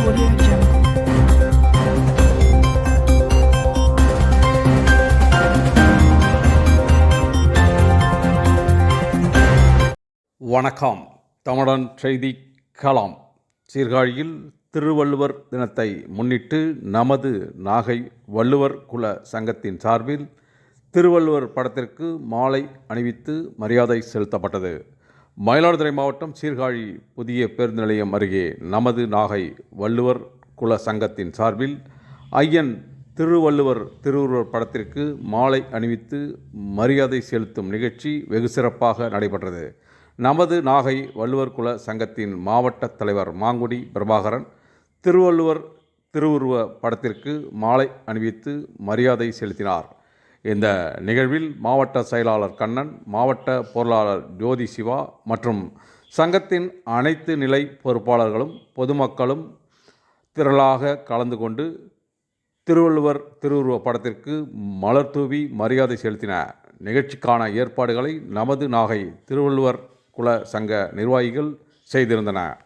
Audio Jungle. வணக்கம். தமிழன் செய்தி களம். சீர்காழியில் திருவள்ளுவர் தினத்தை முன்னிட்டு நமது நாகை வள்ளுவர் குல சங்கத்தின் சார்பில் திருவள்ளுவர் படத்திற்கு மாலை அணிவித்து மரியாதை செலுத்தப்பட்டது. மயிலாடுதுறை மாவட்டம் சீர்காழி புதிய பேருந்து நிலையம் அருகே நமது நாகை வள்ளுவர் குல சங்கத்தின் சார்பில் ஐயன் திருவள்ளுவர் திருவுருவர் படத்திற்கு மாலை அணிவித்து மரியாதை செலுத்தும் நிகழ்ச்சி வெகு சிறப்பாக நடைபெற்றது. நமது நாகை வள்ளுவர் குல சங்கத்தின் மாவட்ட தலைவர் மாங்குடி பிரபாகரன் திருவள்ளுவர் திருவுருவ படத்திற்கு மாலை அணிவித்து மரியாதை செலுத்தினார். இந்த நிகழ்வில் மாவட்ட செயலாளர் கண்ணன், மாவட்ட பொருளாளர் ஜோதி சிவா மற்றும் சங்கத்தின் அனைத்து நிலை பொறுப்பாளர்களும் பொதுமக்களும் திரளாக கலந்து கொண்டு திருவள்ளுவர் திருவுருவ படத்திற்கு மலர் தூவி மரியாதை செலுத்தினர். நிகழ்ச்சிக்கான ஏற்பாடுகளை நமது நாகை திருவள்ளுவர் குல சங்க நிர்வாகிகள் செய்திருந்தனர்.